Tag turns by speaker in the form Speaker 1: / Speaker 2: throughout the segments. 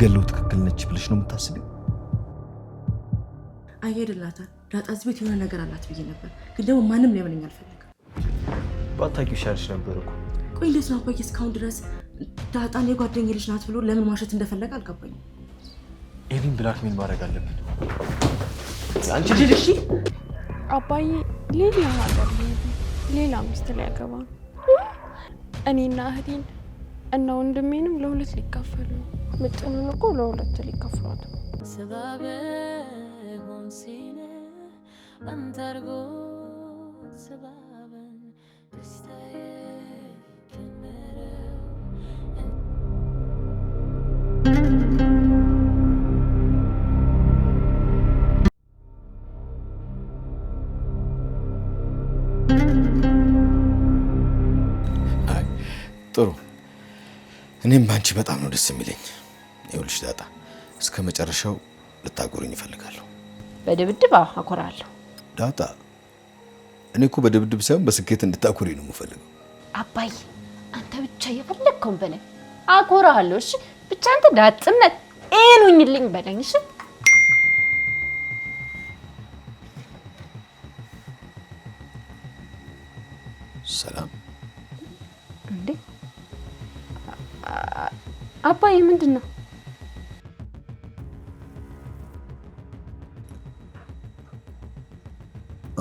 Speaker 1: ብገለው ትክክል ነች ብለሽ ነው የምታስቢው?
Speaker 2: አይሄድላታል። ዳጣ እዚህ ቤት የሆነ ነገር አላት ብዬ ነበር፣ ግን ደግሞ ማንም ሊያምነኝ አልፈለገም።
Speaker 3: ባታውቂው ይሻልሽ ነበር እኮ።
Speaker 2: ቆይ እንዴት ነው አባዬ እስካሁን ድረስ ዳጣን የጓደኛዬ ልጅ ናት ብሎ ለምን ማሸት እንደፈለገ አልገባኝም።
Speaker 3: ኤቢን ብላክሜል ማድረግ አለብን።
Speaker 2: አንቺ ልጅ
Speaker 4: አባዬ ሌላ ሀገር ሌላ ሚስት ሊያገባ ነው። እኔና እህቴን እና ወንድሜንም ለሁለት ሊካፈሉ ነው። ምጥኑን እኮ ለሁለት ሊካፈሏት ነው። ሰባበ ሆንሲነ አንተርጎ ሰባበን ደስታዬ ከመረው
Speaker 1: ጥሩ። እኔም ባንቺ በጣም ነው ደስ የሚለኝ። ይኸውልሽ ዳጣ፣ እስከ መጨረሻው ልታጎሪኝ እፈልጋለሁ።
Speaker 4: በድብድብ አኮራለሁ።
Speaker 1: ዳጣ፣ እኔ እኮ በድብድብ ሳይሆን በስኬት እንድታጎሪኝ ነው የምፈልገው።
Speaker 4: አባዬ አንተ ብቻ የፈለግከውን በለኝ፣ አኮራለሁ። እሺ ብቻ አንተ ዳጥነት ኤኑኝልኝ በለኝ። እሺ
Speaker 1: ሰላም።
Speaker 4: እንዴ አባዬ ምንድን ነው?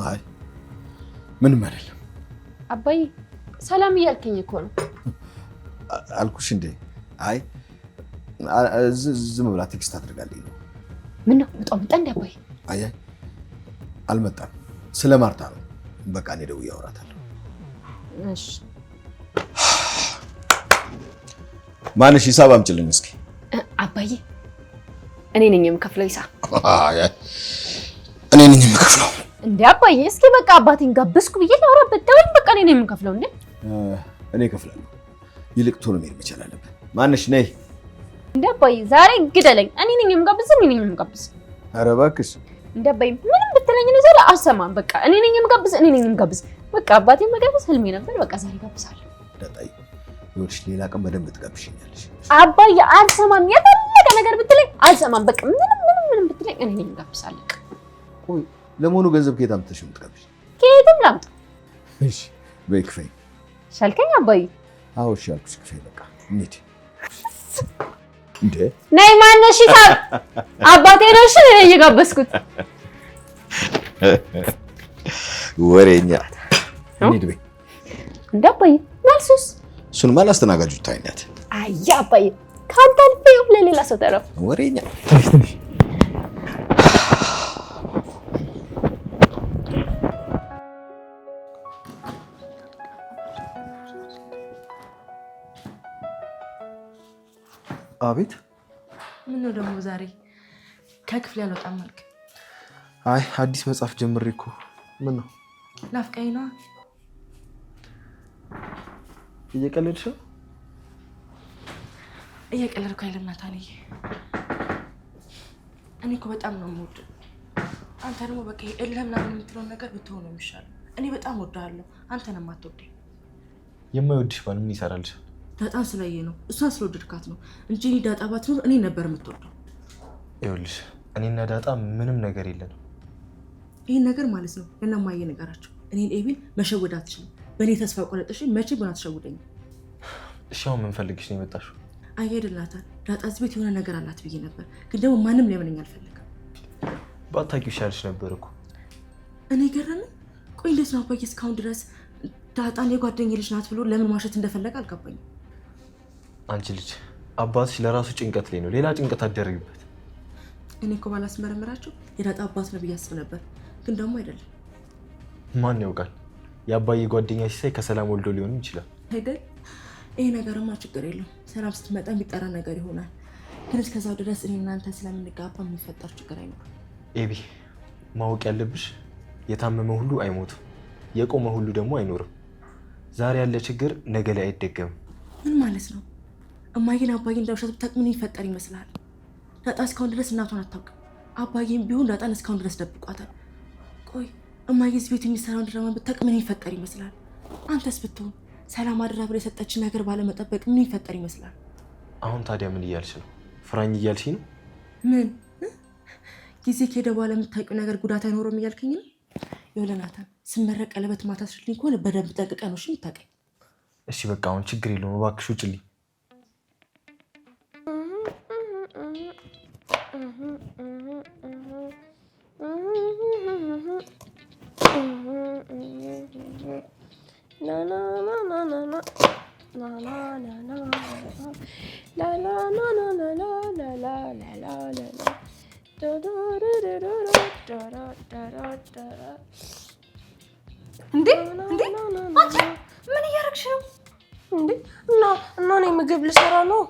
Speaker 1: አይ ምንም አይደለም።
Speaker 4: አባዬ ሰላም እያልከኝ እኮ ነው።
Speaker 1: አልኩሽ እንዴ? አይ ዝም ብላ ቴክስት አድርጋለኝ ነው።
Speaker 4: ምን ነው መጣ እንዴ? አባዬ
Speaker 1: አይ አልመጣም። ስለ ማርታ ነው። በቃ እኔ ደውዬ አወራታለሁ።
Speaker 4: እሺ
Speaker 1: ማንሽ ሂሳብ አምጪልኝ እስኪ።
Speaker 4: አባዬ እኔ ነኝ የምከፍለው ሂሳብ።
Speaker 1: እኔ ነኝ የምከፍለው
Speaker 4: እንዴ? አባዬ እስኪ በቃ አባቴን ጋብዝኩ ብዬ ላውራበት ደውል። በቃ እኔ ነኝ የምከፍለው እንዴ?
Speaker 1: እኔ እከፍላለሁ። ይልቅ ቶሎ መሄድ መቻል አለብን። ማንሽ ነይ።
Speaker 4: እንዴ አባዬ ዛሬ ግደለኝ። እኔ ነኝ የምጋብዝ፣ እኔ ነኝ የምጋብዝ።
Speaker 1: ኧረ እባክሽ
Speaker 4: እንዴ አባዬ ምንም ብትለኝ ነው ዘላ አሰማም። በቃ እኔ ነኝ የምጋብዝ፣ እኔ ነኝ የምጋብዝ። በቃ አባቴን መጋበዝ ህልሜ ነበር። በቃ ዛሬ ጋብዛለሁ።
Speaker 1: ዳጣይ ይኸውልሽ፣ ሌላ ቀን በደንብ ትጋብሽኛለሽ።
Speaker 4: አባዬ አልሰማም። የፈለገ ነገር ብትለኝ አልሰማም። በቃ ምንም ብትለኝ እኔ ነኝ የምጋብዛለሁ።
Speaker 1: ቆይ ለመሆኑ ገንዘብ ከየት አምጥተሽ የምትጋብሽ?
Speaker 4: ከየትም ላምጣ።
Speaker 1: እሺ በይ ክፈይ።
Speaker 4: ሻልከኝ አባዬ?
Speaker 1: አዎ እሺ አልኩሽ፣ ክፈይ። በቃ እንሂድ። እንዴ
Speaker 4: ነይ ማነሽ ሂሳብ? አባቴ ነው እሺ እየጋበዝኩት።
Speaker 1: ወሬኛ እንሂድ በይ።
Speaker 4: እንዴ አባዬ መልሱስ?
Speaker 1: እሱንማ ላስተናጋጁ ታይኛት።
Speaker 4: አያ አባዬ ካንተ አልፈው ለሌላ ሰው ተረፈ።
Speaker 1: ወሬኛ አቤት።
Speaker 2: ምን ነው ደግሞ ዛሬ ከክፍል ያልወጣም አልክ?
Speaker 3: አይ አዲስ መጽሐፍ ጀምሬ እኮ። ምን ነው?
Speaker 2: ናፍቀኝ ነው።
Speaker 3: እየቀለድሽ ነው?
Speaker 2: እየቀለድኩ አይደለም ናታንዬ። እኔ እኮ በጣም ነው የምወደው። አንተ ደግሞ በቃ የለም ምናምን የምትለውን ነገር ብትሆን ነው የሚሻለው። እኔ በጣም እወድሃለሁ፣ አንተ ነው የማትወደኝ።
Speaker 3: የማይወድሽ ባል ምን ይሰራልሽ?
Speaker 2: ዳጣን ስላየ ነው፣ እሷን ስለወደድካት ነው እንጂ እኔ ዳጣ ባትኖር እኔ ነበር የምትወደው።
Speaker 3: ይኸውልሽ እኔና ዳጣ ምንም ነገር የለንም።
Speaker 2: ይህን ነገር ማለት ነው ለእናማዬ ነገራቸው። እኔን ኤቢን መሸወድ አትችልም። በእኔ ተስፋ ቆረጥሽ መቼ ቡና አትሸውደኝ።
Speaker 3: እሺ አሁን ምን ፈልግሽ ነው የመጣሽው?
Speaker 2: አይሄድላታል። ዳጣ እዚህ ቤት የሆነ ነገር አላት ብዬ ነበር፣ ግን ደግሞ ማንም ሊያምነኝ አልፈለገም።
Speaker 3: ባታውቂው ይሻልሽ ነበር እኮ።
Speaker 2: እኔ ገረመኝ። ቆይ እንዴት ነው አባዬ እስካሁን ድረስ ዳጣን የጓደኛዬ ልጅ ናት ብሎ ለምን ማሸት እንደፈለገ አልገባኝም።
Speaker 3: አንቺ ልጅ አባትሽ ለራሱ ጭንቀት ላይ ነው፣ ሌላ ጭንቀት አትደረግበት።
Speaker 2: እኔ እኮ ባላስመረምራቸው የዳጣ አባት ነው ብዬ አስብ ነበር፣ ግን ደግሞ አይደለም።
Speaker 3: ማን ያውቃል? የአባዬ ጓደኛ ሲሳይ ከሰላም ወልዶ ሊሆን ይችላል
Speaker 2: አይደል? ይሄ ነገርማ ችግር የለውም። ሰላም ስትመጣ የሚጠራ ነገር ይሆናል። ግን እስከዛው ድረስ እኔ እናንተ ስለምንጋባ የሚፈጠር ችግር አይኖርም።
Speaker 3: ኤቢ ማወቅ ያለብሽ የታመመ ሁሉ አይሞትም፣ የቆመ ሁሉ ደግሞ አይኖርም። ዛሬ ያለ ችግር ነገ ላይ አይደገምም።
Speaker 2: ምን ማለት ነው? እማዬን አባዬን እንዳውሸት ብታውቅ ምን ይፈጠር ይመስላል? ዳጣ እስካሁን ድረስ እናቷን አታውቅም። አባዬም ቢሆን ዳጣን እስካሁን ድረስ ደብቋታል። ቆይ እማዬ እዚህ ቤት የሚሰራውን ድራማ ብታውቅ ምን ይፈጠር ይመስላል? አንተስ ብትሆን ሰላም አድራ ብላ የሰጠችን ነገር ባለመጠበቅ ምን ይፈጠር ይመስላል?
Speaker 3: አሁን ታዲያ ምን እያልሽ ነው? ፍራኝ እያልሽ ነው?
Speaker 2: ምን ጊዜ ከሄደ በኋላ የምታውቂው ነገር ጉዳት አይኖረውም እያልከኝ ነው? ይኸውልህ ስመረቅ ቀለበት ማታ ስልኝ ከሆነ በደንብ ጠንቅቀህ ነው እሺ የምታውቀኝ።
Speaker 3: እሺ በቃ አሁን ችግር የለውም እባክሽ ውጭልኝ።
Speaker 4: እንዴ አንቺ ምን እያደረግሽ ነው እንዴ? እና እኔ ምግብ ልሰራ ነው።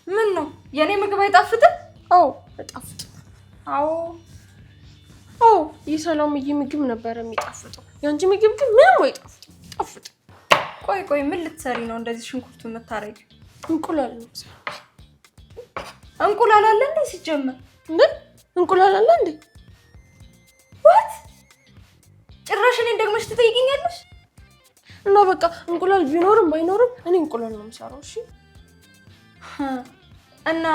Speaker 4: ምን ነው የኔ ምግብ አይጣፍጥም? አዎ አይጣፍጥም። አዎ የሰላምዬ ምግብ ነበር የሚጣፍጠው፣ ያንቺ ምግብ ግን ምንም አይጣፍጥም። ቆይ ምን ልትሰሪ ነው እንደዚህ ሽንኩርቱ የምታረጊው? እንቁላል ነው። እንቁላል አለ እንዴ ሲጀመር? እንዴ እንቁላል አለ እንዴ? what ጭራሽ እኔን ደግመሽ ትጠይቂኛለሽ? እና በቃ እንቁላል ቢኖርም ባይኖርም እኔ እንቁላል ነው የምሰራው። እሺ እና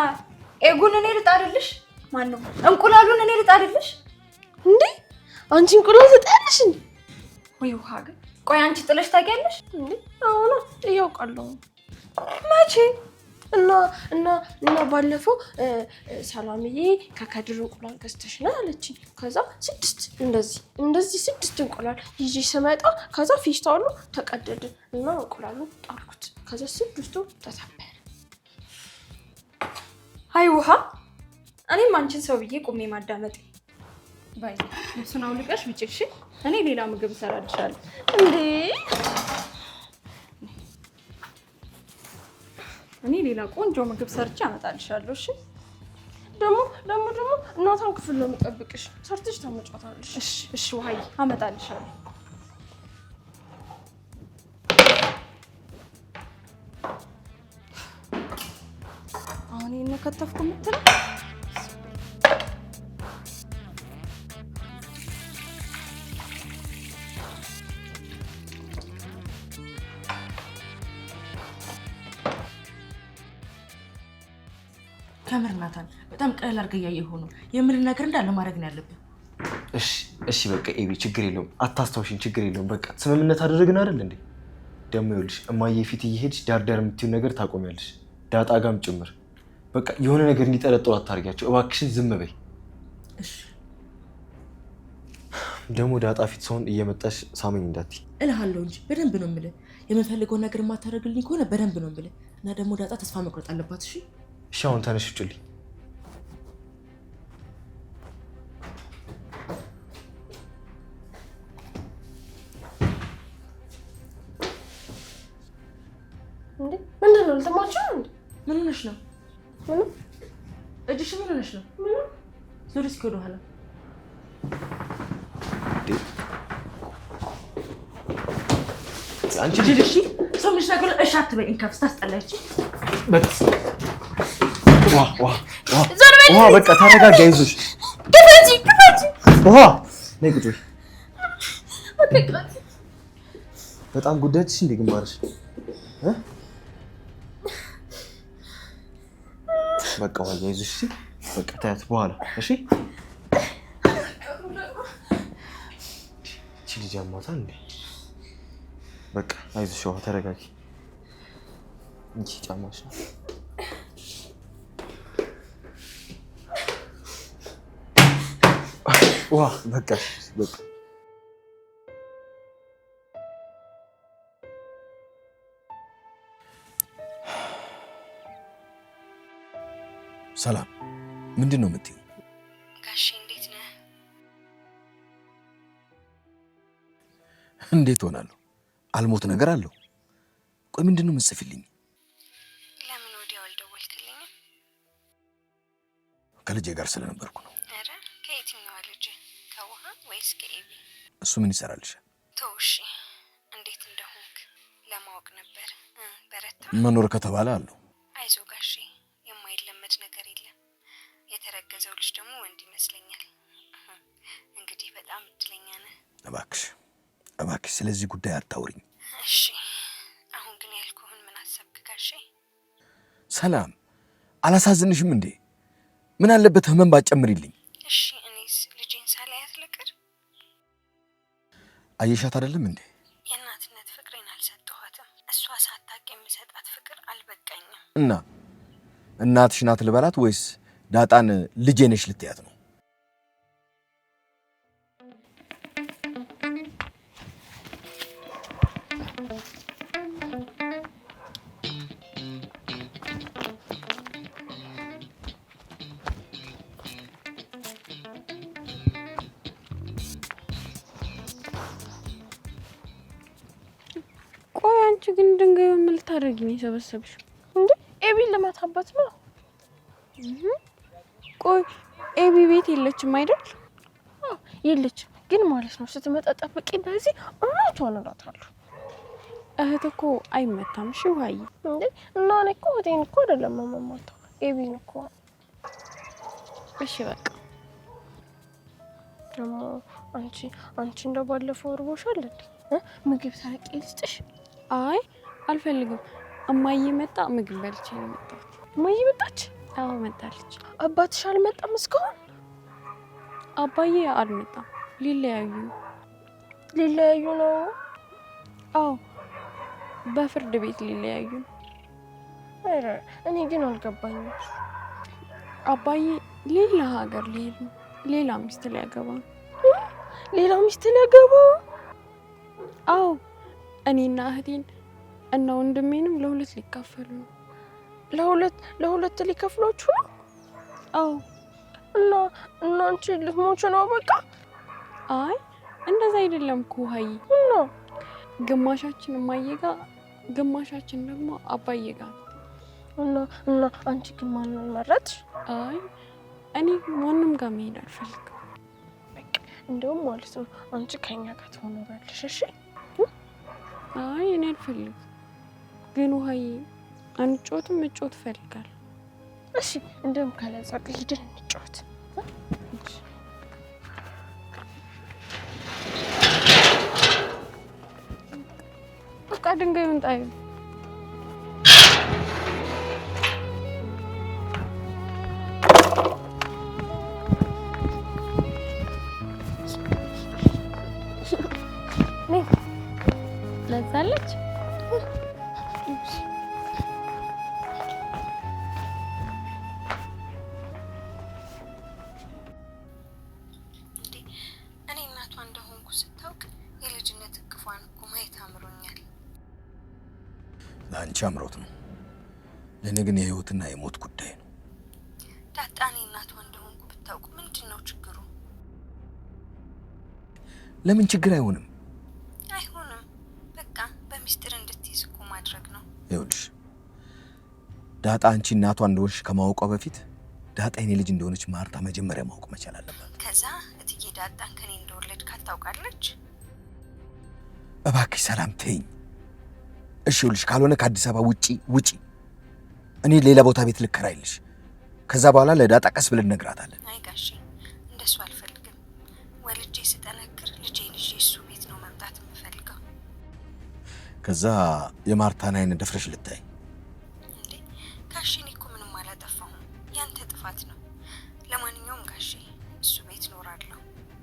Speaker 4: ኤጉን እኔ ልጣልልሽ? ማን ነው እንቁላሉን እኔ ልጣልልሽ? እንዴ አንቺ እንቁላል ትጣልሽ እንዴ? ወይ ውሃ ግን ቆይ አንቺ ጥለሽ ታውቂያለሽ እንዴ? አሁን እያውቃለሁ። መቼ? እና ባለፈው ሰላምዬ ከከድር እንቁላል ገዝተሽ ነው አለችኝ። ከዛ 6 እንቁላል ይዤ ስመጣ ከዛ ፊስታሉ ተቀደደ እና እንቁላሉ ጣልኩት። ከዛ 6ቱ ተሰበረ። አይ ውሃ፣ እኔም አንቺን ሰው ብዬ ቁሜ ማዳመጥ ባይ። ልብሱን አውልቀሽ ውጪ እሺ? እኔ ሌላ ምግብ እሰራልሻለሁ። እንዴ እኔ ሌላ ቆንጆ ምግብ ሰርቼ አመጣልሻለሁ። እሺ ደግሞ እናታን ክፍል ነው የምጠብቅሽ፣ ሰርተሽ ታመጫታለሽ። እሺ ውሃዬ አመጣልሻለሁ። አሁን ይሄን ከተፍኩ የምትለው
Speaker 2: ከምር ናታን በጣም ቀለል አድርገህ እያየኸው ነው። የምር ነገር እንዳለ ማድረግ ነው ያለብን።
Speaker 3: እሺ በቃ ኤቢ ችግር የለውም አታስታውሽኝ፣ ችግር የለውም በቃ ስምምነት አደረግን አይደል እንዴ? ደግሞ ይኸውልሽ እማዬ ፊት እየሄድሽ ዳርዳር የምትይው ነገር ታቆሚያለሽ፣ ዳጣ ጋም ጭምር። በቃ የሆነ ነገር እንዲጠረጥሩ አታርጊያቸው እባክሽን፣ ዝም በይ
Speaker 2: እሺ።
Speaker 3: ደግሞ ዳጣ ፊት ሰውን እየመጣሽ ሳመኝ እንዳትይ
Speaker 2: እልሃለሁ እንጂ በደንብ ነው የምልህ። የምፈልገውን ነገር የማታደርግልኝ ከሆነ በደንብ ነው የምልህ። እና ደግሞ ዳጣ ተስፋ መቁረጥ አለባት። እሺ
Speaker 3: አሁን ተነሽ ውጭልኝ።
Speaker 4: እንዴ ምንድን ነው ልትማጪው እንዴ?
Speaker 2: ምን ሆነሽ ነው?
Speaker 4: ምንም
Speaker 2: እጅሽ ምን ሆነሽ ነው?
Speaker 4: ምንም
Speaker 2: ዞር እስኪ ወደ ኋላ።
Speaker 3: አንቺ
Speaker 2: እሺ ሰው ምን ሻገለ? እሺ አትበይ፣ እንከፍስ ታስጠላች።
Speaker 3: ውሃ በቃ ተረጋጋ፣ አይዞሽ። ውሃ ነይ ቁጭ በይ። በጣም ጉዳትሽ እንደ ግንባርሽ በቃ ውሃ አይዞሽ። በቃ ታያት በኋላ እሺ። እቺ ልጅ አሟታል እንዴ? በቃ አይዞሽ ውሃ ተረጋጊ። እንቺ ጫማሽ ነው። ውሃ በቃ
Speaker 1: ሰላም፣ ምንድን ነው የምትይው?
Speaker 5: ጋሼ እንዴት ነህ?
Speaker 1: እንዴት ሆናለሁ? አልሞት ነገር አለው። ቆይ ምንድን ነው የምትጽፊልኝ?
Speaker 5: ለምን ወዲያው አልደወልክልኝም?
Speaker 1: ከልጄ ጋር ስለነበርኩ ነው።
Speaker 5: ኧረ ከየትኛዋ ልጅ? ከውሃ ወይስ ከኤቢ?
Speaker 1: እሱ ምን ይሰራልሻል?
Speaker 5: ተው እሺ። እንዴት እንደሆንክ ለማወቅ ነበር። በረታ?
Speaker 1: መኖር ከተባለ አለው።
Speaker 5: አይዞህ ጋሼ፣ የማይለመድ ነገር የለም። የተረገዘው ልጅ ደግሞ ወንድ ይመስለኛል። እንግዲህ በጣም እድለኛ ነህ።
Speaker 1: እባክሽ ስለዚህ ጉዳይ አታውሪኝ።
Speaker 5: እሺ፣ አሁን ግን ያልኩህን ምን አሰብክ ጋሼ?
Speaker 1: ሰላም፣ አላሳዝንሽም እንዴ? ምን አለበት ህመም ባጨምሪልኝ?
Speaker 5: እሺ እኔስ ልጄን ሳላያት ልቅር?
Speaker 1: አየሻት አይደለም እንዴ?
Speaker 5: የእናትነት ፍቅሬን አልሰጠኋትም። እሷ ሳታውቅ የምሰጣት ፍቅር አልበቃኝም።
Speaker 1: እና እናትሽ ናት ልበላት ወይስ ዳጣን ልጄ ነሽ ልትያት ነው?
Speaker 4: ቆይ አንቺ ግን ድንጋይ ምን ልታደርጊ ነው የሰበሰብሽው? እንዴ ኤቢን ለማታባት ነው። ቆይ ኤቢ ቤት የለችም አይደል? የለችም ግን ማለት ነው ስትመጣ ጠብቂ። በዚህ እውነቷን እላታለሁ። እህት እኮ አይመታም። እሺ ውሃዬ። እንዴ እና እኔ እኮ እህቴን እኮ አይደለም የምመታው ኤቢን እኮ። እሺ በቃ ደግሞ አንቺ እንደባለፈው እርቦሻል እንዴ? ምግብ ታረቂ ልስጥሽ? አይ አልፈልግም። እማዬ መጣ ምግብ በልቼ ነው የመጣሁት። እማዬ መጣች? አዎ መጣለች። አባትሽ አልመጣም እስካሁን? አባዬ አልመጣም። ሊለያዩ ነው? አዎ በፍርድ ቤት ሊለያዩ ነው። ኧረ እኔ ግን አልገባኝም። አባዬ ሌላ ሀገር ሊሄድ ነው። ሌላ ሚስት ሊያገባ ነው። ሌላ ሚስት ሊያገባ? አዎ እኔና እህቴን እና ወንድሜንም ለሁለት ሊካፈሉ ነው። ለሁለት ሊከፍሏችሁ ነው? አዎ እና አንቺ ልትሞቺ ነው በቃ? አይ እንደዛ አይደለም እኮ ውሃዬ። እና ግማሻችን እማዬ ጋር፣ ግማሻችን ደግሞ አባዬ ጋር እና አንቺ ግን ማንን መረጥሽ? አይ እኔ ማንም ጋር መሄድ አልፈልግም። በቃ እንደውም ማለት ነው አንቺ ከኛ ጋር ትሆናለሽ። እሺ? አይ እኔ አልፈልግም። ግን ውሃዬ አንጮትም መጮት እፈልጋለሁ። እሺ እንደውም ካለዛ ሂደን እንጫወት። በቃ ድንጋዩን ጣዩ። ለዛለች
Speaker 5: እኔ እናቷ እንደሆንኩ ስታውቅ የልጅነት እቅፏን እኮ ማየት አምሮኛል።
Speaker 1: ለአንቺ አምሮት ነው፣ ለእኔ ግን የህይወትና የሞት ጉዳይ ነው።
Speaker 5: ዳጣ እኔ እናቷ እንደሆንኩ ብታውቅ ምንድን ነው ችግሩ?
Speaker 1: ለምን ችግር አይሆንም?
Speaker 5: አይሆንም በቃ በሚስጥር እንድትይዝ እኮ ማድረግ ነው።
Speaker 1: ይኸውልሽ ዳጣ አንቺ እናቷ እንደሆንሽ ከማወቋ በፊት ዳጣ የኔ ልጅ እንደሆነች ማርታ መጀመሪያ ማወቅ መቻል አለባት።
Speaker 5: ከዛ እትዬ ዳጣን ከኔ እንደወለድካት ታውቃለች።
Speaker 1: እባክሽ ሰላም ተይኝ እሺ? ይኸውልሽ ካልሆነ ከአዲስ አበባ ውጪ። እኔ ሌላ ቦታ ቤት ልከራይልሽ። ከዛ በኋላ ለዳጣ ቀስ ብለን እነግራታለን።
Speaker 5: አይ ጋሼ እንደሱ አልፈልግም። ወልጄ ስጠነክር ልጄን ይዤ እሱ ቤት ነው መምጣት የምፈልገው።
Speaker 1: ከዛ የማርታን አይን ደፍረሽ ልታይ።
Speaker 5: እንዴ ጋሼ እኔ እኮ ምንም አላጠፋሁም፣ ያንተ ጥፋት ነው። ለማንኛውም ጋሼ እሱ ቤት እኖራለሁ።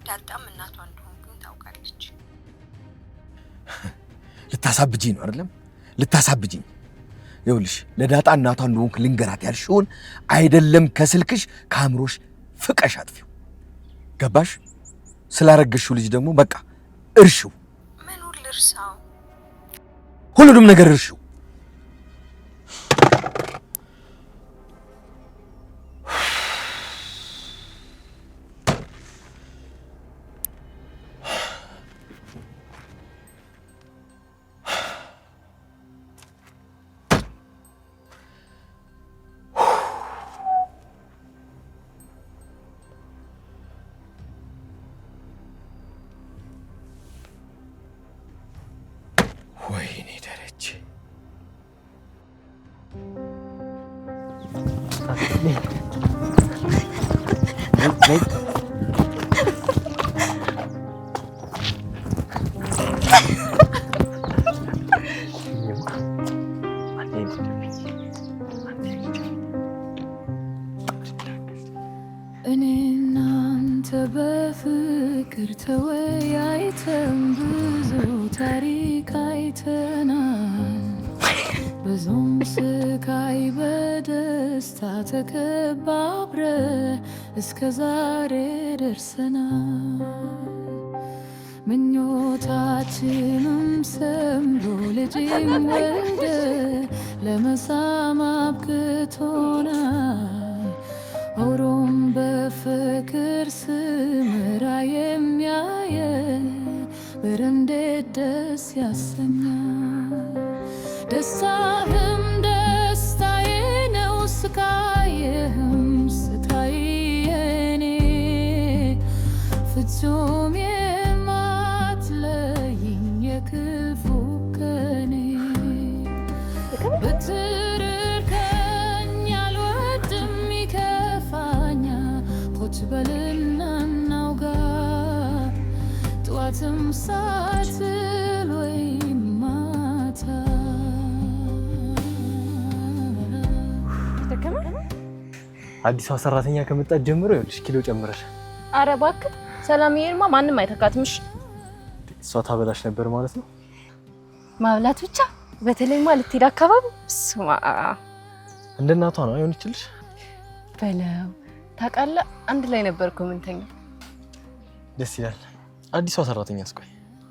Speaker 5: ዳጣም እናቷ እንደሆንኩኝ ታውቃለች።
Speaker 1: ልታሳብጂኝ ነው አይደለም? ልታሳብጂኝ። ይኸውልሽ ለዳጣ እናቷ እንደሆንክ ልንገራት ያልሽውን አይደለም ከስልክሽ ከአእምሮሽ ፍቀሽ አጥፊው። ገባሽ? ስላረገሽው ልጅ ደግሞ በቃ እርሺው።
Speaker 5: ምኑን ልርሳው?
Speaker 1: ሁሉንም ነገር እርሺው። ወይኔ ደረጀ፣
Speaker 6: ታሪክ አይተናል ብዙም ስቃይ በደስታ ተከባብረ እስከ ዛሬ ደርሰናል ምኞታችንም ሰምሮ ልጅም ወልደ ለመሳም አብቅቶናል ሆሮም በፍቅር ስምራ የሚያየ እንዴት ደስ ያሰኛል ደስታህም ደስታዬ ነው ስቃይህም ስቃዬ የኔ ፍጹም የማትለይኝ የክፉ ቀኔ ብትርቀኝ አልወድም ይከፋኛል ቁጭ በልና እናውጋ ጠዋትም ሳትል ወይም ማታ
Speaker 3: አዲሷ ሰራተኛ ከመጣች ጀምሮ ይኸውልሽ ኪሎ ጨምረሽ።
Speaker 4: ኧረ እባክህ ሰላምዬንማ ማንም አይተካትምሽ።
Speaker 3: እሷ ታበላሽ ነበር ማለት ነው።
Speaker 4: ማብላት ብቻ በተለይማ ልትሄድ አካባቢ ስማ
Speaker 3: እንደ እናቷ ነው አይሆንችልሽ
Speaker 4: በለው ታውቃለህ አንድ ላይ ነበርኩ ምንተኛው
Speaker 3: ደስ ይላል አዲሷ ሰራተኛ አስቆይ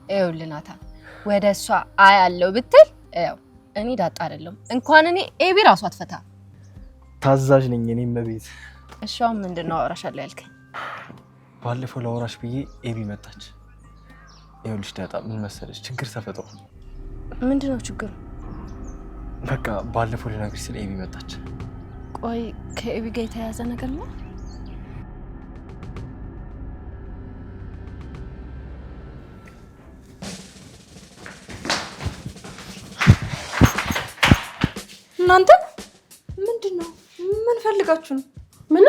Speaker 4: ይኸውልህ ናታን ወደ እሷ አያለው ብትል ያው እኔ ዳጣ አይደለም እንኳን እኔ ኤቢ ራሷ አትፈታ
Speaker 3: ታዛዥ ነኝ እኔም በቤት
Speaker 4: እሷም ምንድነው አወራሻለሁ ያልከኝ
Speaker 3: ባለፈው ለወራሽ ብዬ ኤቢ መጣች ይኸውልሽ ዳጣ ምን መሰለሽ ችግር ተፈጥሮ
Speaker 4: ምንድነው ችግሩ
Speaker 3: በቃ ባለፈው ልነግርሽ ስለ ኤቢ መጣች
Speaker 4: ቆይ ከኤቢ ጋር የተያያዘ ነገር ነው
Speaker 7: እናንተ ምንድነው ምን ፈልጋችሁ ነው
Speaker 8: ምን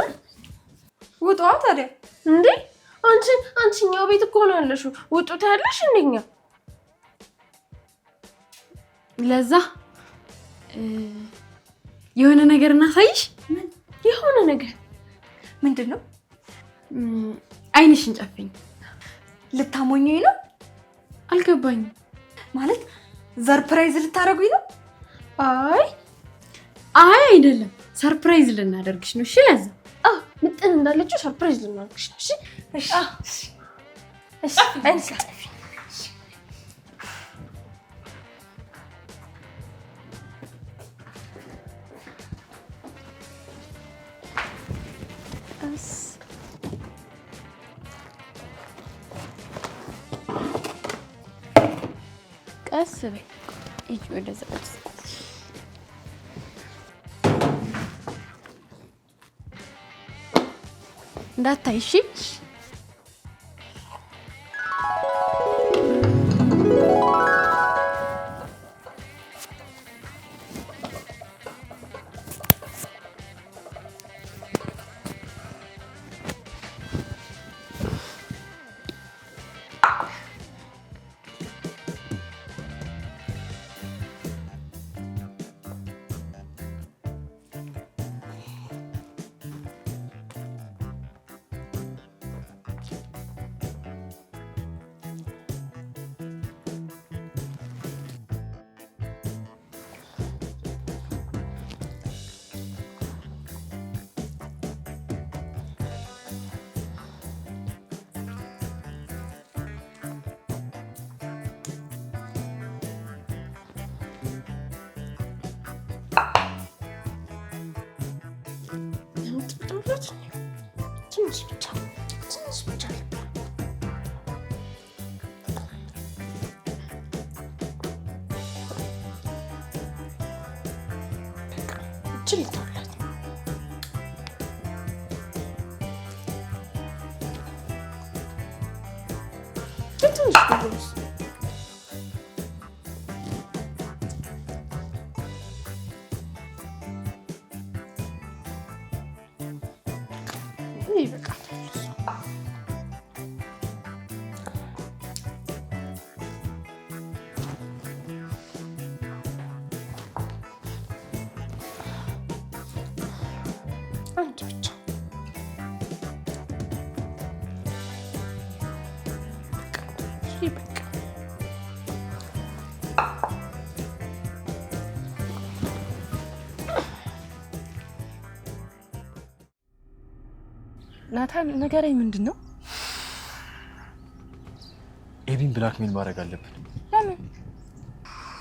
Speaker 7: ውጣ ታዲያ
Speaker 8: እንዴ አንቺኛው ቤት እኮ ነው ያለሽው ውጡ ታያለሽ እንደኛ
Speaker 7: ለዛ የሆነ ነገር እናሳይሽ
Speaker 8: ምን የሆነ ነገር
Speaker 7: ምንድነው
Speaker 8: አይንሽን ጨፍኝ
Speaker 7: ልታሞኘኝ ነው
Speaker 8: አልገባኝም
Speaker 7: ማለት ሰርፕራይዝ ልታረጉኝ ነው
Speaker 8: አይ አይደለም ሰርፕራይዝ ልናደርግሽ ነው እሺ ለዛ ምጥን እንዳለችው ሰርፕራይዝ ልናደርግሽ ነው እሺ እሺ አይንሽ ጨፍኝ
Speaker 4: ቀስ በይ እጅ ወደዛ እንዳታይ እሺ
Speaker 2: ናታን ነገረኝ፣ ምንድነው?
Speaker 3: ኤቢን ብላክሜል ማድረግ አለብን።
Speaker 2: ለምን?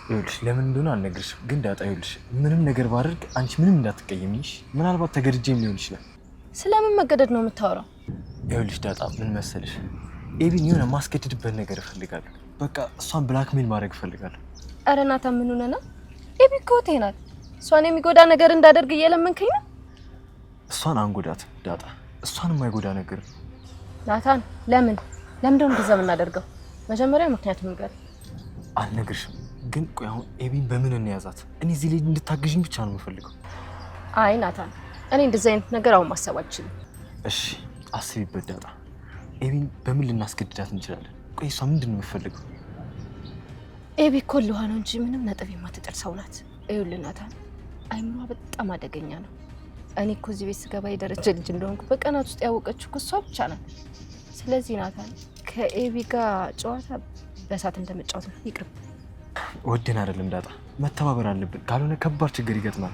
Speaker 3: ይኸውልሽ ለምን እንደሆነ አልነግርሽም፣ ግን ዳጣ ይኸውልሽ ምንም ነገር ባደርግ አንቺ ምንም እንዳትቀየምሽ። ምናልባት ተገድጄም ሊሆን ይችላል።
Speaker 2: ስለምን መገደድ ነው የምታወራው?
Speaker 3: ይኸውልሽ ዳጣ ምን መሰለሽ፣ ኤቢን የሆነ ማስገድድበት ነገር እፈልጋለሁ። በቃ እሷን ብላክሜል ማድረግ እፈልጋለሁ።
Speaker 2: ኧረ ናታን ምን ሆነህ ነው? ኤቢ እኮ እህቴ ናት። እሷን የሚጎዳ ነገር እንዳደርግ እየለመንከኝ ነው?
Speaker 3: እሷን አንጎዳት ዳጣ፣ እሷን የማይጎዳ ነገር
Speaker 2: ናታን ለምንድነው እንደዛ የምናደርገው? መጀመሪያ ምክንያቱም ነገር
Speaker 3: አልነግርሽም፣ ግን ቆይ አሁን ኤቢን በምን እንያዛት? እኔ እዚህ ላይ እንድታግዥኝ ብቻ ነው የምፈልገው።
Speaker 2: አይ ናታን፣ እኔ እንደዚህ አይነት ነገር አሁን ማሰብ አልችልም።
Speaker 3: እሺ አስቢበት ዳጣ፣ ኤቢን በምን ልናስገድዳት እንችላለን? ቆይ እሷ ምንድን ነው የምትፈልገው?
Speaker 2: ኤቢ እኮ ልዋ ነው እንጂ ምንም ነጥብ የማትጥል ሰው ናት። ይኸውልህ ናታን፣ አይምሯ በጣም አደገኛ ነው። እኔ እኮ እዚህ ቤት ስገባ የደረጀ ልጅ እንደሆንኩ በቀናት ውስጥ ያወቀችው እኮ እሷ ብቻ ናት። ስለዚህ ናታን ከኤቢ ጋር ጨዋታ በእሳት እንደመጫወት ነው። ይቅርብ።
Speaker 3: ወደን አይደለም ዳጣ፣ መተባበር አለብን፣ ካልሆነ ከባድ ችግር ይገጥማል።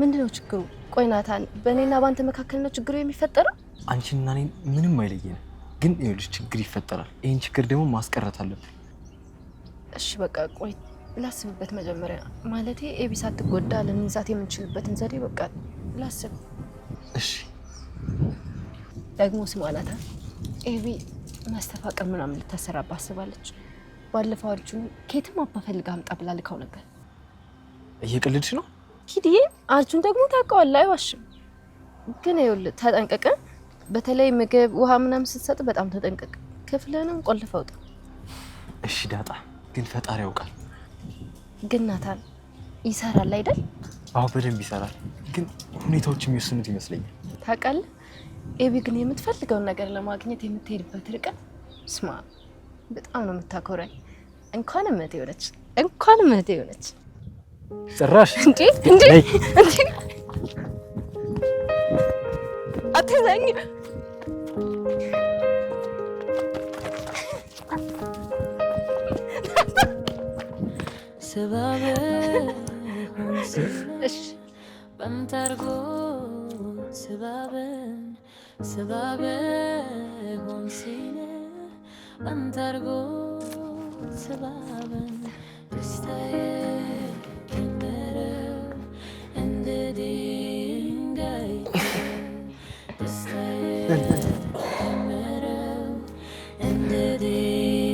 Speaker 2: ምንድነው ችግሩ? ቆይ ናታን፣ በእኔና በአንተ መካከል ነው ችግሩ የሚፈጠረው?
Speaker 3: አንቺንና እኔን ምንም አይለየንም፣ ግን ይኸውልሽ ችግር ይፈጠራል። ይህን ችግር ደግሞ ማስቀረት አለብን።
Speaker 2: እሺ በቃ ቆይ ላስብበት መጀመሪያ። ማለቴ ኤቢ ሳትጎዳ ልንይዛት የምንችልበትን ዘዴ በቃ ላስብ።
Speaker 3: እሺ
Speaker 2: ደግሞ ስማ ናታን፣ ኤቢ ማስተፋቀር ምናምን ልታሰራባ አስባለች። ባለፈው አርጁን ከየትም አባፈልጋ አምጣ ብላ ልካው ነበር።
Speaker 3: እየቀለድሽ ነው
Speaker 2: ኪድዬ? አርጁን ደግሞ ታውቀዋለህ፣ አይዋሽም። ግን ይኸውልህ ተጠንቀቅ። በተለይ ምግብ፣ ውሃ ምናምን ስትሰጥ በጣም ተጠንቀቅ። ክፍልህንም ቆልፈው ውጣ።
Speaker 3: እሺ ዳጣ፣ ግን ፈጣሪ ያውቃል።
Speaker 2: ግን ናታን ይሰራል አይደል?
Speaker 3: አዎ በደንብ ይሰራል፣ ግን ሁኔታዎች የሚወስኑት ይመስለኛል።
Speaker 2: ታውቃለህ ኤቢ ግን የምትፈልገውን ነገር ለማግኘት የምትሄድበት ርቀት ስማ በጣም ነው የምታኮራኝ። እንኳን እህቴ ሆነች።
Speaker 3: ጭራሽ
Speaker 2: እንዴ አትዛኝ። እሺ
Speaker 6: በንተርጎ سبابه هونسینه من ترگو سبابه دستای کنده انددینگای دستای کنده انددینگای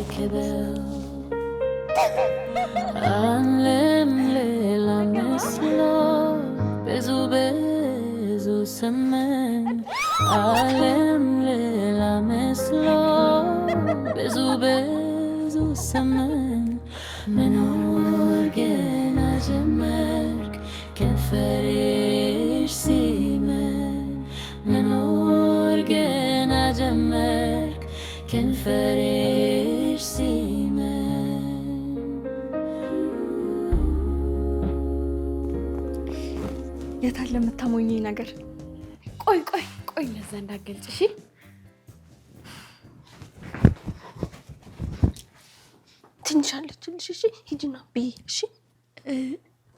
Speaker 6: کبل علم لیلا مثلا بزو سمن عالم ليلة مثله بزو سمن من ورقنا جمرك كفريش سيمن من ورقنا جمرك كفريش سيمن
Speaker 7: يتعلم التمويني نجر ቆይ ለዛ እንዳገልጽ እሺ።
Speaker 8: ትንሽ አለችልሽ እሺ። ሂጂና ብይ እሺ።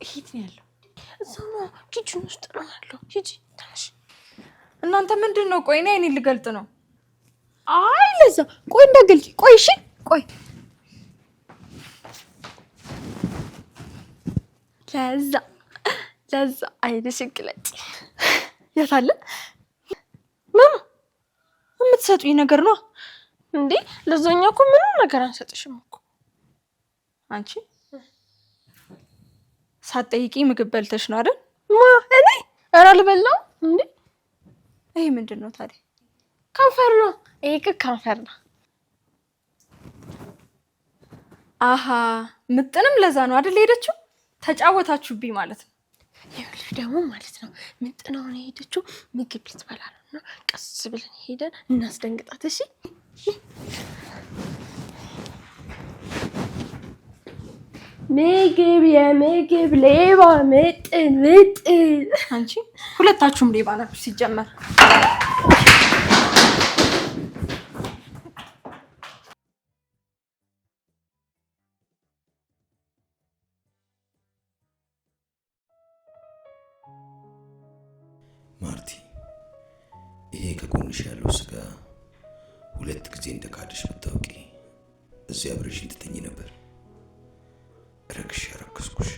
Speaker 7: ሂድ ነው ያለው።
Speaker 8: እዛው ነው ኪችን ውስጥ ነው ያለው። ሂጂ ተነሽ።
Speaker 7: እናንተ ምንድን ነው? ቆይ እኔ ልገልጥ ነው። አይ ለዛ ቆይ እንዳገልጽ ቆይ እሺ። ቆይ ለዛ አይደሽን ግለጪ። የት አለ?
Speaker 8: ምን
Speaker 7: የምትሰጡኝ ነገር ነው
Speaker 8: እንዴ? ለዛኛ እኮ ምንም ነገር አንሰጥሽም እኮ።
Speaker 7: አንቺ ሳትጠይቂ ምግብ በልተሽ ነው አይደል?
Speaker 8: እኔ ኧረ አልበላሁም እንዴ።
Speaker 7: ይሄ ምንድን ነው ታዲያ?
Speaker 8: ከንፈር ነው ይሄ። ከንፈር ነው።
Speaker 7: አሃ ምጥንም ለዛ ነው አይደል ሄደችው? ተጫወታችሁብኝ ማለት ነው።
Speaker 8: ይኸውልሽ ደግሞ ማለት ነው ምጥናውን ሄደችው ምግብ ልትበላ ነው እና ቀስ ብለን ሄደን እናስደንግጣት እሺ። ምግብ የምግብ ሌባ ምጥን
Speaker 7: አንቺ ሁለታችሁም ሌባ ናችሁ ሲጀመር።
Speaker 1: ማርቲ ከጎንሽ ያለው ስጋ ሁለት ጊዜ እንደካደሽ ብታውቂ እዚያ አብረሽኝ ትተኝ ነበር። ረግሽ ያረከስኩሽ፣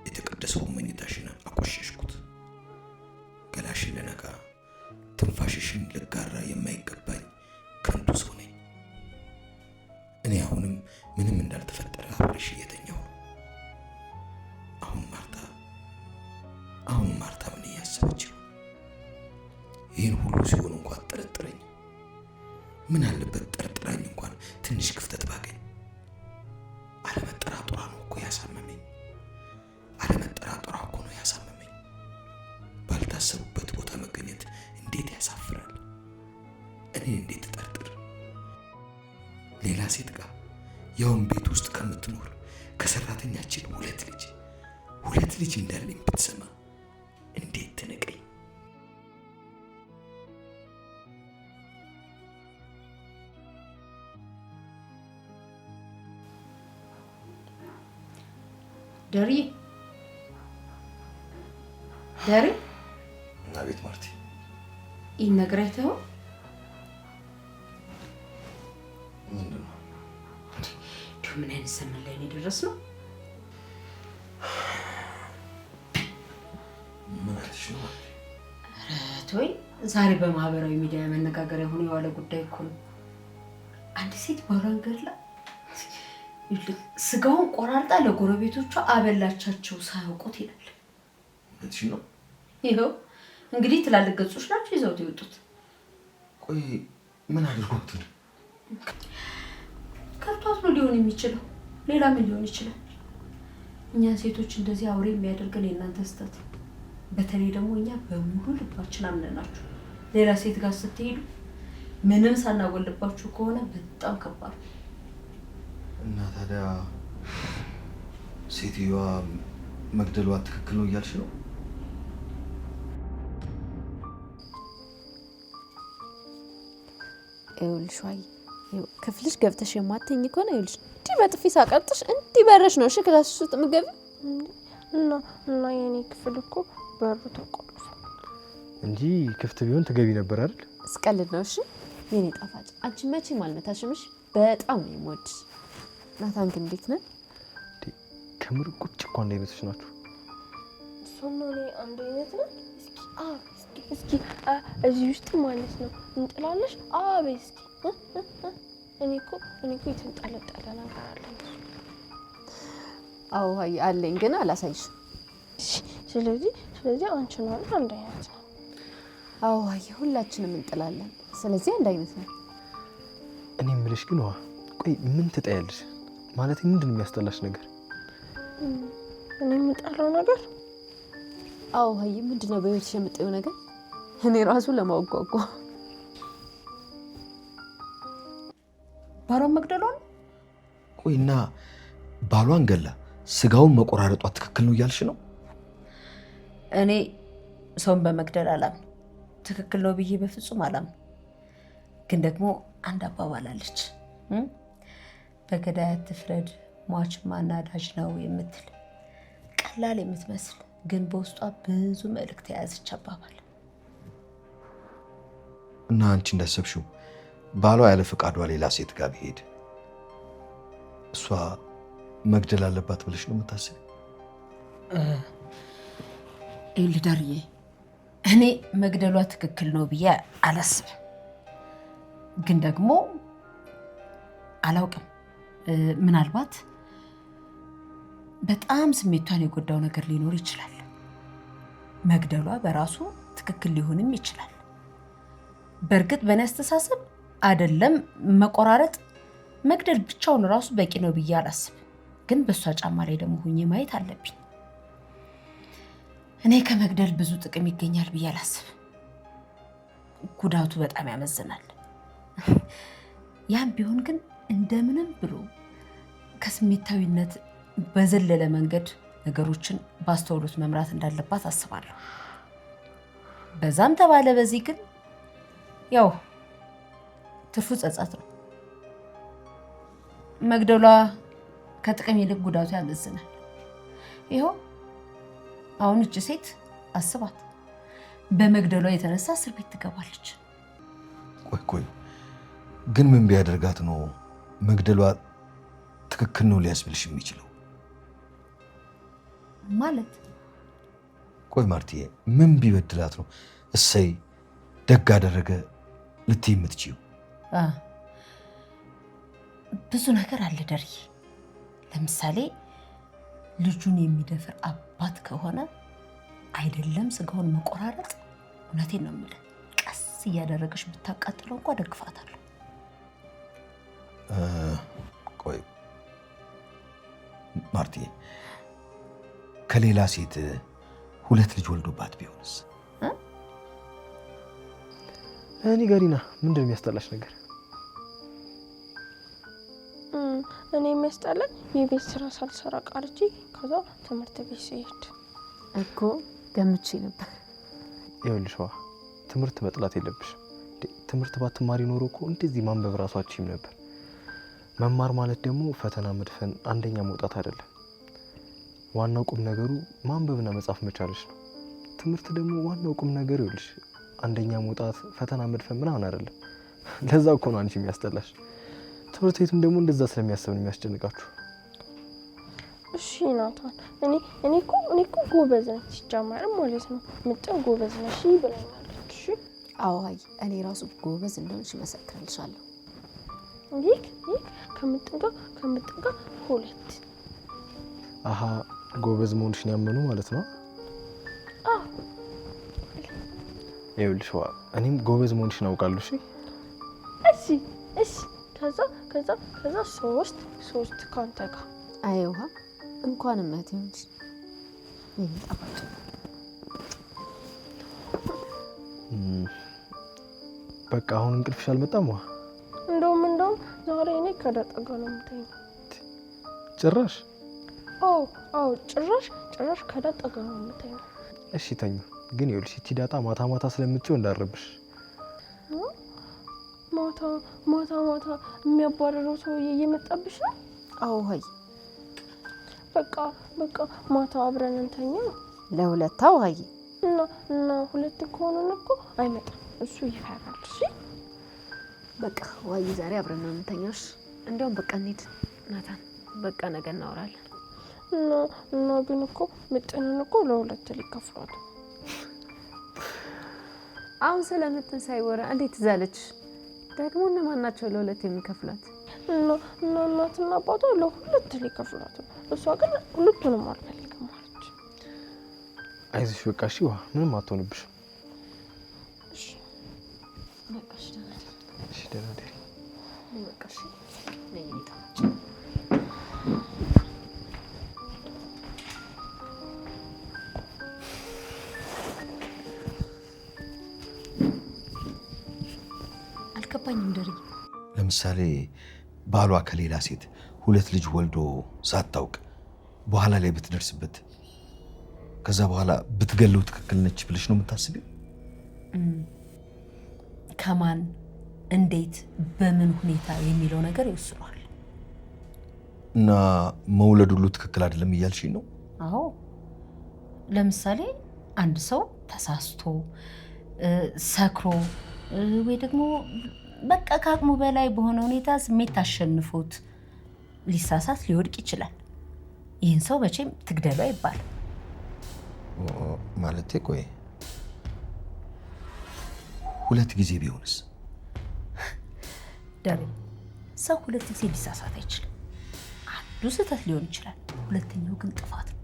Speaker 1: የተቀደሰውን መኝታሽን አቆሸሽኩት። ገላሽን ልነካ ትንፋሽሽን ልጋራ የማይገባኝ ከንቱ ሰው ነኝ። እኔ አሁንም ምንም እንዳልተፈጠረ አብረሽ እየተኛው ነው። አሁን ማርታ ምን እያሰበች ነው? ይህን ሁሉ ሲሆን እንኳን ጠረጥረኝ። ምን አለበት ጠርጥራኝ እንኳን ትንሽ ክፍተት ባገኝ። አለመጠራጠሯ ነው እኮ ያሳመመኝ። ባልታሰቡበት ቦታ መገኘት እንዴት ያሳፍራል። እኔ እንዴት ጠርጥር? ሌላ ሴት ጋር ያውን ቤት ውስጥ ከምትኖር ከሰራተኛችን ሁለት ልጅ እንዳለኝ ብትሰማ እንዴት ትንቀኝ?
Speaker 9: ደሪ
Speaker 1: አቤት ማርቲ።
Speaker 9: ይህን ነገር አይተኸው?
Speaker 1: ምንድን ነው?
Speaker 9: ምን አይነት ዘመን ላይ ነው የደረስነው?
Speaker 1: ምን አለሽ ነው?
Speaker 9: ቶይ ዛሬ በማህበራዊ ሚዲያ መነጋገሪያ ሆኖ የዋለ ጉዳይ እኮ ነው። አንድ ሴት ባሏን ገድላ ስጋውን ቆራርጣ ለጎረቤቶቿ አበላቻቸው ሳያውቁት ይላል።
Speaker 1: እሺ ነው?
Speaker 9: ይኸው እንግዲህ ትላልቅ ገጾች ናቸው ይዘውት የወጡት።
Speaker 1: ቆይ ምን አድርጎት ነው?
Speaker 9: ከብቷት ነው ሊሆን የሚችለው። ሌላ ምን ሊሆን ይችላል? እኛ ሴቶች እንደዚህ አውሬ የሚያደርገን የእናንተ ስህተት። በተለይ ደግሞ እኛ በሙሉ ልባችን አምነናችሁ ሌላ ሴት ጋር ስትሄዱ ምንም ሳናጎልባችሁ ከሆነ በጣም ከባድ ነው።
Speaker 1: እና ታዲያ ሴትዮዋ መግደሏ ትክክል ነው እያልሽ ነው?
Speaker 8: ይኸውልሽ ዋይ ክፍልሽ ገብተሽ የማትተኝ ከሆነ ይኸውልሽ እንዲህ በጥፊ ሳቀጥሽ እንዲህ በረሽ ነው እሺ ክላስ ውስጥ የምትገቢው።
Speaker 7: እና የኔ ክፍል እኮ በሩ ተቆልፎ
Speaker 3: እንጂ ክፍት ቢሆን ትገቢ ነበር አይደል?
Speaker 8: እስቀልድ ነው እሺ የኔ ጣፋጭ። አንቺ መቼም አልመታሽምሽ። በጣም ነው የምወድሽ። ናታን ግን እንዴት ነህ?
Speaker 3: ከምር ቁጭ እኮ አንድ አይነቶች ናችሁ።
Speaker 7: እሱና እኔ አንድ አይነት ነን። እስኪ እዚህ ውስጥ ማለት ነው እንጥላለሽ። አቤት እስኪ እኔ እኮ የተንጠለጠለ ነገር አለኝ።
Speaker 8: አዎ አለኝ ግን አላሳይሽ።
Speaker 7: ስለዚህ አንቺ ነው አንድ አይነት ነው።
Speaker 8: አዎ ሁላችንም እንጥላለን። ስለዚህ አንድ አይነት ነው።
Speaker 3: እኔ የምልሽ ግን ቆይ ምን ትጠያለሽ? ማለት ምንድን ነው የሚያስጠላሽ ነገር?
Speaker 7: እኔ የምጠላው ነገር
Speaker 8: አዎ ምንድን ነው በህይወትሽ የምጠየው ነገር? እኔ ራሱ ለማወቋቋ
Speaker 9: ባሏን መግደሏን።
Speaker 1: ቆይና ባሏን ገላ ስጋውን መቆራረጧ ትክክል ነው እያልሽ ነው?
Speaker 9: እኔ ሰውን በመግደል አላምን። ትክክል ነው ብዬ በፍጹም አላምን። ግን ደግሞ አንድ አባባል አለች፣ በገዳይ አትፍረድ ሟች ማናዳጅ ነው የምትል ቀላል የምትመስል ግን በውስጧ ብዙ መልእክት የያዘች አባባል።
Speaker 1: እና አንቺ እንዳሰብሽው ባሏ ያለ ፈቃዷ ሌላ ሴት ጋር ቢሄድ እሷ መግደል አለባት ብለሽ ነው የምታስቢው?
Speaker 9: ልዳርዬ እኔ መግደሏ ትክክል ነው ብዬ አላስብም። ግን ደግሞ አላውቅም፣ ምናልባት በጣም ስሜቷን የጎዳው ነገር ሊኖር ይችላል። መግደሏ በራሱ ትክክል ሊሆንም ይችላል። በእርግጥ በእኔ አስተሳሰብ አይደለም መቆራረጥ፣ መግደል ብቻውን ራሱ በቂ ነው ብዬ አላስብም። ግን በእሷ ጫማ ላይ ደግሞ ሁኜ ማየት አለብኝ። እኔ ከመግደል ብዙ ጥቅም ይገኛል ብዬ አላስብም። ጉዳቱ በጣም ያመዝናል። ያም ቢሆን ግን እንደምንም ብሎ ከስሜታዊነት በዘለለ መንገድ ነገሮችን ባስተውሎት መምራት እንዳለባት አስባለሁ። በዛም ተባለ በዚህ ግን ያው ትርፉ ጸጸት ነው። መግደሏ ከጥቅም ይልቅ ጉዳቱ ያመዝናል። ይኸው አሁን እቺ ሴት አስባት፣ በመግደሏ የተነሳ እስር ቤት ትገባለች።
Speaker 1: ቆይ ግን ምን ቢያደርጋት ነው መግደሏ ትክክል ነው ሊያስብልሽ የሚችለው?
Speaker 9: ማለት
Speaker 1: ቆይ ማርትዬ፣ ምን ቢበድላት ነው እሰይ ደግ አደረገ ልትይ የምትችይው?
Speaker 9: ብዙ ነገር አለ ደርዬ። ለምሳሌ ልጁን የሚደፍር አባት ከሆነ አይደለም ስጋውን መቆራረጥ፣ እውነቴን ነው የምልህ፣ ቀስ እያደረገች ብታቃጥለው እንኳ ደግፋታለሁ።
Speaker 1: ቆይ ማርትዬ፣ ከሌላ ሴት 2 ልጅ ወልዶባት ቢሆንስ?
Speaker 3: ንገሪና፣ ምንድን ነው የሚያስጠላሽ ነገር?
Speaker 7: እኔ የሚያስጠላኝ የቤት ስራ ሳልሰራ ቀርቼ ከዛ ትምህርት ቤት ስሄድ
Speaker 8: እኮ ገምቼ ነበር።
Speaker 3: ይኸውልሽ ትምህርት መጥላት የለብሽም። ትምህርት ባትማሪ ኖሮ እኮ እንደዚህ ማንበብ ራሱ አትችይም ነበር። መማር ማለት ደግሞ ፈተና መድፈን፣ አንደኛ መውጣት አይደለም። ዋናው ቁም ነገሩ ማንበብና መጻፍ መቻልሽ ነው። ትምህርት ደግሞ ዋናው ቁም ነገር ይኸውልሽ አንደኛ መውጣት፣ ፈተና መድፈን ምናምን አይደለም። ለዛ እኮ ነው አንቺ የሚያስጠላሽ። ትምህርት ቤቱም ደግሞ እንደዛ ስለሚያስብ ነው የሚያስጨንቃችሁ።
Speaker 7: እሺ ናታን፣ እኔ እኮ ጎበዝ ነኝ ሲጀመርም ማለት ነው። ምጥን ጎበዝ ነሽ ብለኛለች። እሺ
Speaker 8: አዎ፣ እኔ ራሱ ጎበዝ እንደሆንሽ መሰክርልሻለሁ።
Speaker 7: ይህ ከምጥን ጋር 2
Speaker 3: አሃ፣ ጎበዝ መሆንሽን ያመኑ ማለት ነው።
Speaker 7: አዎ
Speaker 3: ይኸውልሽ እኔም ጎበዝ መሆንሽን አውቃለሁ።
Speaker 7: እሺ ከዛ 3 ካንተ ጋር
Speaker 8: አይውሃ እንኳን እህቴ ሆንሽ። ይሄ ጣፋጭ
Speaker 3: በቃ አሁን እንቅልፍሽ አልመጣም?
Speaker 7: እንደውም ዛሬ እኔ ከዳጣ ጋር ነው የምተኛው።
Speaker 3: ጭራሽ?
Speaker 7: አዎ ጭራሽ ከዳጣ ጋር ነው የምተኛው።
Speaker 3: እሺ ተኙ። ግን ይኸውልሽ እቺ ዳጣ ማታ ስለምትጮህ እንዳረብሽ።
Speaker 7: ማታ የሚያባረረው ሰውዬ እየመጣብሽ ነው?
Speaker 8: አዎ
Speaker 7: በቃ ማታ አብረን እንተኛ።
Speaker 8: ለ2 አውሃይ
Speaker 7: እና 2 ከሆነን እኮ አይመጣም፣ እሱ ይፈራል። እሺ
Speaker 8: በቃ ዋይ ዛሬ አብረን ነው እንተኛሽ። እንደውም በቃ እንሂድ ናታን፣ በቃ ነገ እናወራለን።
Speaker 7: እና ግን እኮ ምጥንን እኮ ለ2 ሊከፍሏት።
Speaker 8: አሁን ስለምጥን ሳይወራ እንዴት ዛለች ደግሞ? እነማን ናቸው ለ2 የሚከፍሏት?
Speaker 7: እና እናትና አባቷ ለ2 ሊከፍሏት። እሷ ግን ሁለቱንም አልፈልግም አለች።
Speaker 3: አይዞሽ በቃ እሺ፣ ምንም አትሆንብሽ።
Speaker 7: እሺ
Speaker 8: በቃ እሺ፣
Speaker 3: ደህና ደሪ።
Speaker 8: በቃ እሺ ነይ።
Speaker 9: አልገባኝም ደሪ።
Speaker 1: ለምሳሌ ባሏ ከሌላ ሴት 2 ልጅ ወልዶ ሳታውቅ በኋላ ላይ ብትደርስበት ከዛ በኋላ ብትገለው ትክክል ነች ብለሽ ነው የምታስቢው?
Speaker 9: ከማን እንዴት በምን ሁኔታ የሚለው ነገር ይወስነዋል።
Speaker 1: እና መውለድ ሁሉ ትክክል አይደለም እያልሽኝ ነው?
Speaker 9: አዎ፣ ለምሳሌ አንድ ሰው ተሳስቶ ሰክሮ ወይ ደግሞ በቃ ከአቅሙ በላይ በሆነ ሁኔታ ስሜት አሸንፎት ሊሳሳት ሊወድቅ ይችላል። ይህን ሰው መቼም ትግደሉ አይባልም።
Speaker 1: ማለቴ ቆይ 2 ጊዜ ቢሆንስ?
Speaker 9: ደሬ፣ ሰው 2 ጊዜ ሊሳሳት አይችልም። አንዱ ስህተት ሊሆን ይችላል፣ ሁለተኛው ግን ጥፋት ነው።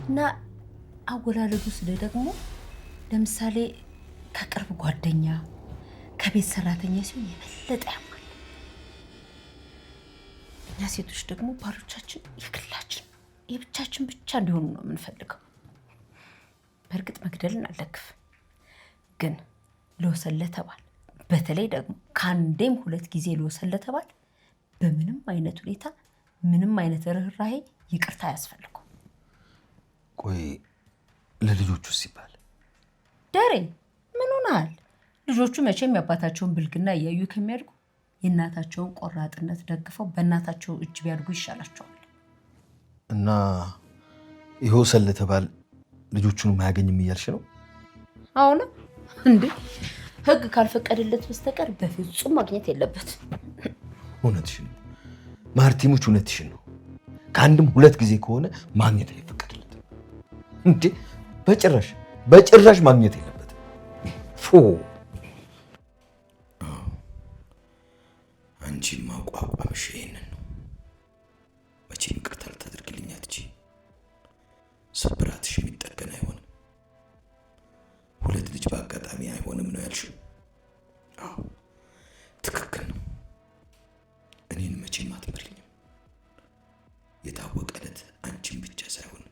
Speaker 9: እና አወላለዱ ስለ ደግሞ ለምሳሌ ከቅርብ ጓደኛ ከቤት ሰራተኛ ሲሆን የበለጠ ያማል። እኛ ሴቶች ደግሞ ባሎቻችን የግላችን የብቻችን ብቻ እንዲሆኑ ነው የምንፈልገው። በእርግጥ መግደልን አልደግፍ፣ ግን ለወሰን ለተባል በተለይ ደግሞ ከአንዴም 2 ጊዜ ለወሰን ለተባል በምንም አይነት ሁኔታ ምንም አይነት ርህራሄ ይቅርታ አያስፈልገው።
Speaker 1: ቆይ ለልጆቹ ሲባል
Speaker 9: ደሬ ምን ሆነሃል? ልጆቹ መቼም የአባታቸውን ብልግና እያዩ ከሚያድጉ የእናታቸውን ቆራጥነት ደግፈው በእናታቸው እጅ ቢያድጉ ይሻላቸዋል።
Speaker 1: እና ይኸው ሰለተባል ልጆቹን አያገኝም እያልሽ ነው?
Speaker 9: አሁን እንዴ ህግ ካልፈቀደለት በስተቀር በፍጹም ማግኘት የለበት።
Speaker 1: እውነትሽን ነው ማርቲሙች፣ እውነትሽን ነው። ከአንድም ሁለት ጊዜ ከሆነ ማግኘት አይፈቀድለትም እንዴ! በጭራሽ ማግኘት የለበትም። አንቺም ማቋቋምሽ ይሄንን ነው። መቼም ይቅርታ ልታደርግልኝ አትችይም። ስብራትሽ የሚጠገን አይሆንም። ሁለት ልጅ በአጋጣሚ አይሆንም ነው ያልሽው? አዎ ትክክል ነው። እኔን መቼም አትመሪኝም። የታወቀ ዕለት አንቺን ብቻ ሳይሆን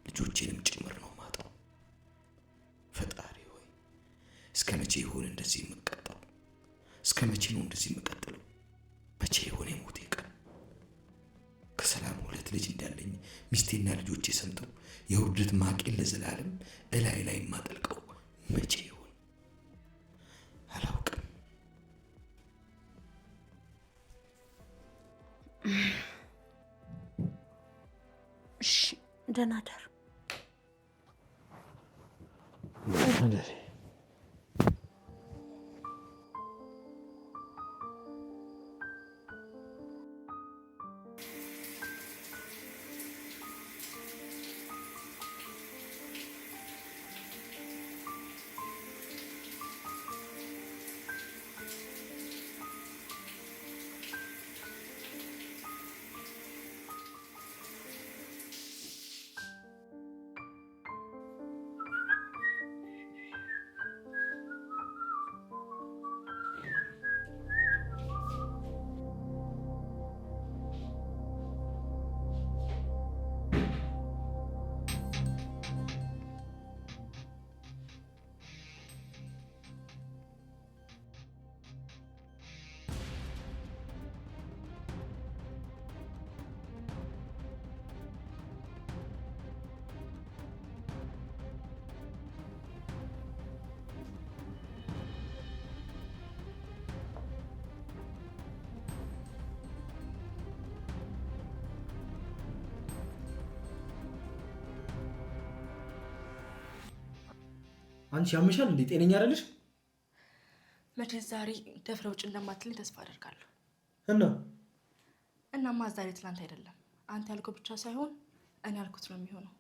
Speaker 1: ልጆቼንም ጭምር ነው ማጣው። ፈጣሪ ሆይ እስከ መቼ ይሆን እንደዚህ የምቀጣው? እስከ መቼ ነው እንደዚህ የምቀጥለው? መቼ ይሆን የሞቴ ቀን? ከሰላም ሁለት ልጅ እንዳለኝ ሚስቴና ልጆቼ ሰምተው የውርደት ማቄን ለዘላለም እላይ ላይ የማጠልቀው መቼ ይሆን? አላውቅም።
Speaker 9: እሺ ደህና ደር።
Speaker 3: አንቺ ያምሻል እንዴ? ጤነኛ አይደለሽ?
Speaker 2: መቼስ ዛሬ ደፍረ ውጭ እንደማትልኝ ተስፋ አደርጋለሁ።
Speaker 3: እናማ
Speaker 2: ዛሬ ትላንት አይደለም። አንተ ያልከው ብቻ ሳይሆን እኔ ያልኩት ነው የሚሆነው።